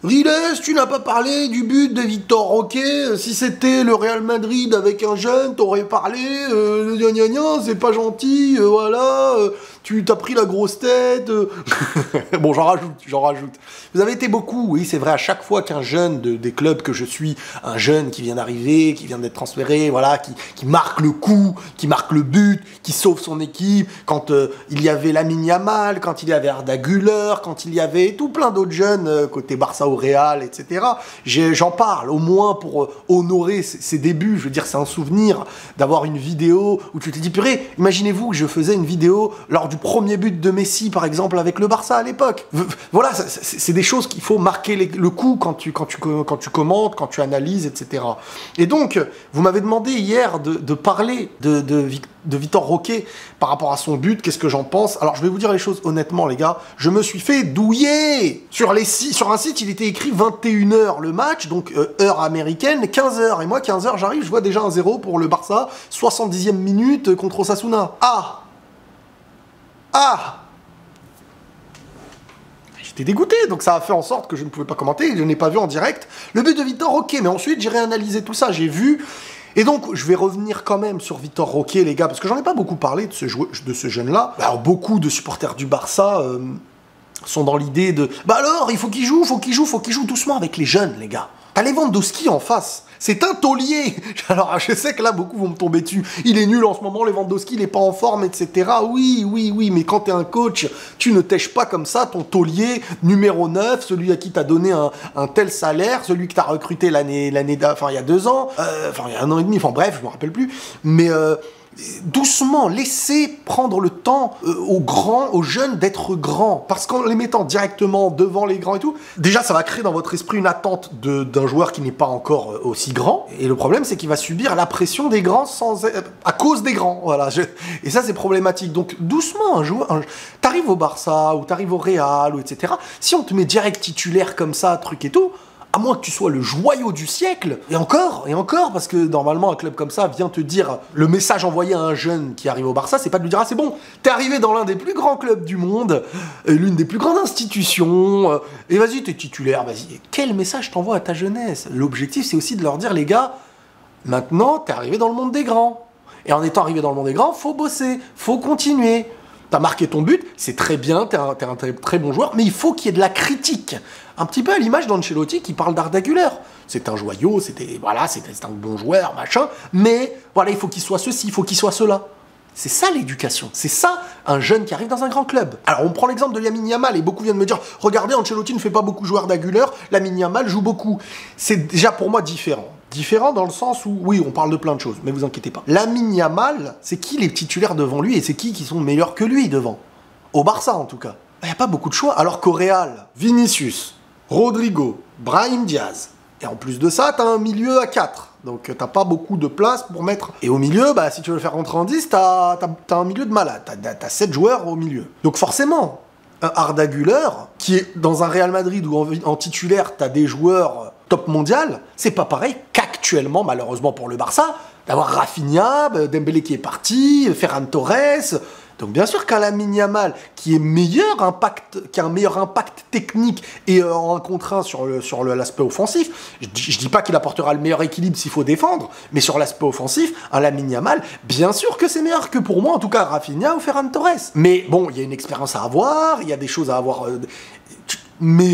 Riles, tu n'as pas parlé du but de Victor Roque. Si c'était le Real Madrid avec un jeune, t'aurais parlé, gna gna gna, c'est pas gentil, voilà, tu t'as pris la grosse tête. Bon, j'en rajoute. Vous avez été beaucoup, oui, c'est vrai, à chaque fois qu'un jeune des clubs que je suis, un jeune qui vient d'arriver, qui vient d'être transféré, voilà, qui marque le coup, qui marque le but, qui sauve son équipe, quand il y avait Lamine Yamal, quand il y avait Arda Güler, quand il y avait tout plein d'autres jeunes côté Barça au Real, etc. J'en parle, au moins pour honorer ses débuts. Je veux dire, c'est un souvenir d'avoir une vidéo où tu te dis, purée, imaginez-vous que je faisais une vidéo lors du premier but de Messi, par exemple, avec le Barça à l'époque. Voilà, c'est des choses qu'il faut marquer le coup quand tu commentes, quand tu analyses, etc. Et donc, vous m'avez demandé hier de parler de Victor Roque par rapport à son but, qu'est-ce que j'en pense. Alors, je vais vous dire les choses honnêtement, les gars. Je me suis fait douiller sur un site, il était écrit 21h le match, donc heure américaine, 15h. Et moi, 15h, j'arrive, je vois déjà un 0 pour le Barça, 70e minute contre Osasuna. Ah, j'étais dégoûté, donc ça a fait en sorte que je ne pouvais pas commenter, je n'ai pas vu en direct le but de Victor Roque, mais ensuite j'ai réanalysé tout ça, j'ai vu, et donc je vais revenir quand même sur Victor Roque, les gars, parce que j'en ai pas beaucoup parlé de ce jeune-là. Alors beaucoup de supporters du Barça sont dans l'idée de « Bah alors, il faut qu'il joue doucement avec les jeunes, les gars. T'as Lewandowski en face. C'est un taulier. » Alors, je sais que là, beaucoup vont me tomber dessus. Il est nul en ce moment, Lewandowski, il est pas en forme, etc. Oui, mais quand t'es un coach, tu ne tèches pas comme ça ton taulier numéro 9, celui à qui t'as donné un tel salaire, celui que t'as recruté il y a 2 ans, il y a 1 an et demi, enfin bref, je me rappelle plus. Mais doucement, laissez prendre le temps aux jeunes d'être grands, parce qu'en les mettant directement devant les grands et tout, déjà ça va créer dans votre esprit une attente d'un joueur qui n'est pas encore aussi grand, et le problème c'est qu'il va subir la pression des grands à cause des grands, voilà, et ça c'est problématique. Donc doucement, t'arrives au Barça, ou t'arrives au Real, ou etc., si on te met direct titulaire comme ça, truc et tout, à moins que tu sois le joyau du siècle, et encore, parce que normalement un club comme ça vient te dire, le message envoyé à un jeune qui arrive au Barça, c'est pas de lui dire « Ah c'est bon, t'es arrivé dans l'un des plus grands clubs du monde, l'une des plus grandes institutions, et vas-y, t'es titulaire, vas-y. » Quel message t'envoies à ta jeunesse? L'objectif c'est aussi de leur dire « Les gars, maintenant t'es arrivé dans le monde des grands. Et en étant arrivé dans le monde des grands, faut bosser, faut continuer. T'as marqué ton but, c'est très bien, t'es un très bon joueur, mais il faut qu'il y ait de la critique. » Un petit peu à l'image d'Ancelotti qui parle d'Arda Güler. C'est un joyau, c'était un bon joueur, machin, mais voilà, il faut qu'il soit ceci, il faut qu'il soit cela. C'est ça l'éducation, c'est ça un jeune qui arrive dans un grand club. Alors on prend l'exemple de Lamine Yamal, et beaucoup viennent me dire « Regardez, Ancelotti ne fait pas beaucoup joueur d'Arda Güler, Lamine Yamal joue beaucoup. » C'est déjà pour moi différent. Différent dans le sens où, oui, on parle de plein de choses, mais vous inquiétez pas. Lamine Yamal, c'est qui les titulaires devant lui, et c'est qui sont meilleurs que lui devant? Au Barça en tout cas. Il n'y a pas beaucoup de choix, alors qu'au Real, Vinicius, Rodrigo, Brahim Diaz. Et en plus de ça, t'as un milieu à 4. Donc t'as pas beaucoup de place pour mettre. Et au milieu, bah si tu veux le faire rentrer en 10, t'as un milieu de malade. T'as 7 joueurs au milieu. Donc forcément, un Arda Güler, qui est dans un Real Madrid où en titulaire, t'as des joueurs top mondial, c'est pas pareil qu'actuellement, malheureusement pour le Barça, d'avoir Rafinha, Dembélé qui est parti, Ferran Torres. Donc bien sûr qu'un Lamine Yamal qui a un meilleur impact technique et en 1 contre 1 sur l'aspect offensif, je dis pas qu'il apportera le meilleur équilibre s'il faut défendre, mais sur l'aspect offensif, un Lamine Yamal, bien sûr que c'est meilleur que pour moi, en tout cas Rafinha ou Ferran Torres. Mais bon, il y a une expérience à avoir, il y a des choses à avoir, mais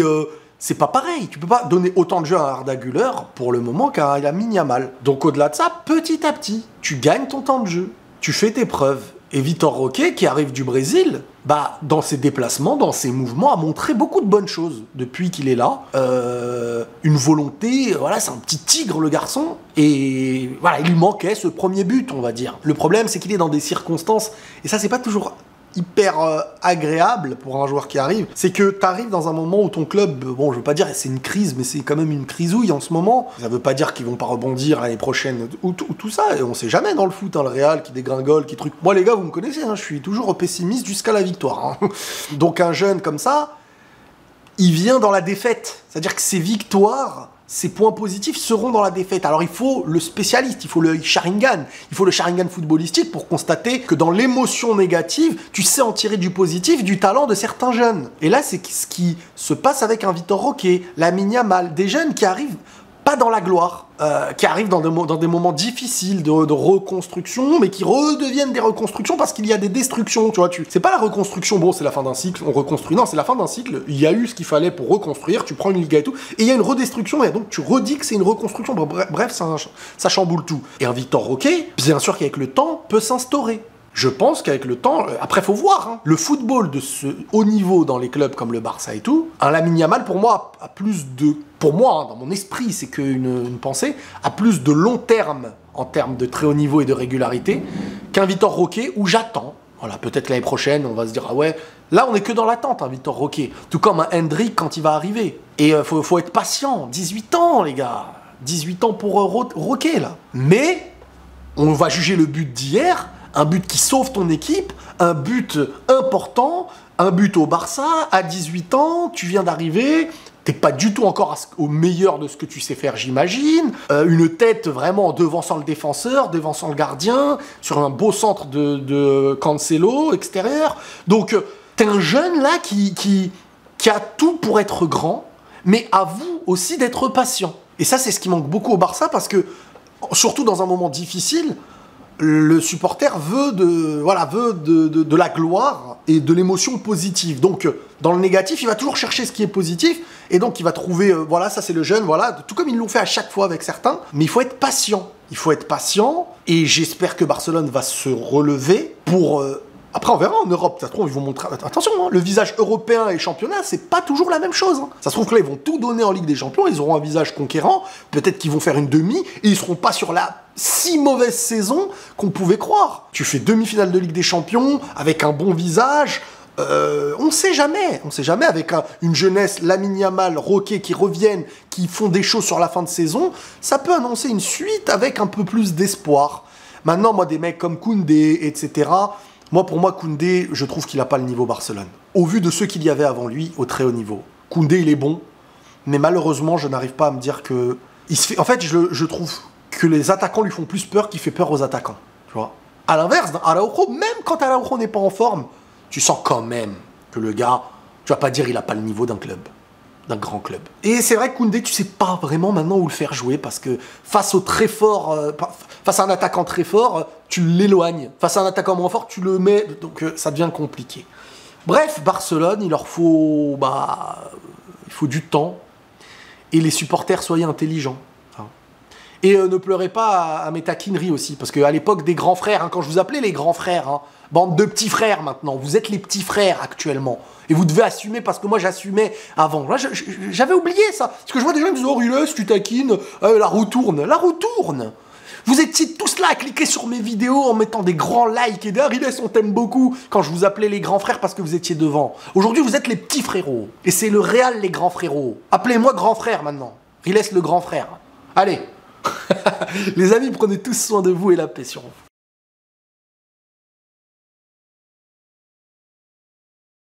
c'est pas pareil, tu peux pas donner autant de jeux à Arda Güler pour le moment qu'à Lamine Yamal. Donc au-delà de ça, petit à petit, tu gagnes ton temps de jeu, tu fais tes preuves. Et Victor Roque, qui arrive du Brésil, bah, dans ses déplacements, dans ses mouvements, a montré beaucoup de bonnes choses depuis qu'il est là. Une volonté, voilà, c'est un petit tigre le garçon. Et voilà, il lui manquait ce premier but, on va dire. Le problème, c'est qu'il est dans des circonstances, et ça, c'est pas toujours hyper agréable pour un joueur qui arrive, c'est que tu arrives dans un moment où ton club, bon, je veux pas dire c'est une crise, mais c'est quand même une crisouille en ce moment. Ça veut pas dire qu'ils vont pas rebondir l'année prochaine, ou tout ça, et on sait jamais dans le foot, hein, le Real qui dégringole, qui truc. Moi les gars, vous me connaissez, hein, je suis toujours pessimiste jusqu'à la victoire. Hein. Donc un jeune comme ça, il vient dans la défaite. C'est-à-dire que ses victoires, ces points positifs seront dans la défaite. Alors il faut le spécialiste, il faut le Sharingan, il faut le Sharingan footballistique pour constater que dans l'émotion négative, tu sais en tirer du positif, du talent de certains jeunes. Et là, c'est ce qui se passe avec un Vitor Roque, Lamine Yamal, des jeunes qui arrivent pas dans la gloire, qui arrivent dans des moments difficiles de reconstruction, mais qui redeviennent des reconstructions parce qu'il y a des destructions, tu vois. C'est pas la reconstruction, bon, c'est la fin d'un cycle, on reconstruit. Non, c'est la fin d'un cycle, il y a eu ce qu'il fallait pour reconstruire, tu prends une Liga et tout, et il y a une redestruction, et donc tu redis que c'est une reconstruction. Bref, ça chamboule tout. Et un Vitor Roque, bien sûr qu'avec le temps, peut s'instaurer. Je pense qu'avec le temps, après faut voir, hein, le football de ce haut niveau dans les clubs comme le Barça et tout, un Lamine Yamal pour moi a plus de, pour moi, hein, dans mon esprit c'est qu'une pensée, a plus de long terme en termes de très haut niveau et de régularité qu'un Vitor Roque où j'attends. Voilà, peut-être l'année prochaine on va se dire ah ouais, là on est que dans l'attente, un Vitor Roque, tout comme un Hendrick quand il va arriver. Et faut être patient, 18 ans les gars, 18 ans pour Roque là. Mais on va juger le but d'hier. Un but qui sauve ton équipe, un but important, un but au Barça, à 18 ans, tu viens d'arriver, t'es pas du tout encore au meilleur de ce que tu sais faire, j'imagine. Une tête vraiment devançant le défenseur, devançant le gardien, sur un beau centre de Cancelo, extérieur. Donc, t'es un jeune là qui a tout pour être grand, mais à vous aussi d'être patient. Et ça, c'est ce qui manque beaucoup au Barça, parce que, surtout dans un moment difficile, le supporter veut de la gloire et de l'émotion positive. Donc, dans le négatif, il va toujours chercher ce qui est positif. Et donc, il va trouver, voilà, ça c'est le jeune, voilà. Tout comme ils l'ont fait à chaque fois avec certains. Mais il faut être patient. Il faut être patient. Et j'espère que Barcelone va se relever pour... Après, on verra en Europe. Ça se trouve, ils vont montrer... Attention, hein, le visage européen et championnat, c'est pas toujours la même chose. Hein. Ça se trouve que là, ils vont tout donner en Ligue des Champions. Ils auront un visage conquérant. Peut-être qu'ils vont faire une demi. Et ils seront pas sur la si mauvaise saison qu'on pouvait croire. Tu fais demi-finale de Ligue des Champions avec un bon visage. On sait jamais. On sait jamais. Avec une jeunesse, Lamine Yamal, Roque qui reviennent, qui font des choses sur la fin de saison, ça peut annoncer une suite avec un peu plus d'espoir. Maintenant, moi, des mecs comme Koundé, etc., pour moi, Koundé, je trouve qu'il n'a pas le niveau Barcelone. Au vu de ceux qu'il y avait avant lui, au très haut niveau. Koundé, il est bon, mais malheureusement, je n'arrive pas à me dire que... En fait, je trouve que les attaquants lui font plus peur qu'il fait peur aux attaquants. Tu vois. À l'inverse, Araujo, même quand Araujo n'est pas en forme, tu sens quand même que le gars, tu vas pas dire il n'a pas le niveau d'un club. D'un grand club. Et c'est vrai que Koundé, tu sais pas vraiment maintenant où le faire jouer, parce que face au très fort, face à un attaquant très fort, tu l'éloignes. Face à un attaquant moins fort, tu le mets, donc ça devient compliqué. Bref, Barcelone, il faut du temps, et les supporters, soyez intelligents. Hein. Et ne pleurez pas à mes taquineries aussi, parce qu'à l'époque des grands frères, hein, quand je vous appelais les grands frères, hein, bande de petits frères maintenant, vous êtes les petits frères actuellement. Et vous devez assumer, parce que moi j'assumais avant. J'avais oublié ça. Parce que je vois des gens qui disent « Oh Riles, tu taquines, la roue tourne. » La roue tourne. Vous étiez tous là à cliquer sur mes vidéos en mettant des grands likes. Et des « Riles, on t'aime beaucoup » quand je vous appelais les grands frères parce que vous étiez devant. Aujourd'hui, vous êtes les petits frérots. Et c'est le Real, les grands frérots. Appelez-moi grand frère maintenant. Riles, le grand frère. Allez. Les amis, prenez tous soin de vous et la paix sur vous.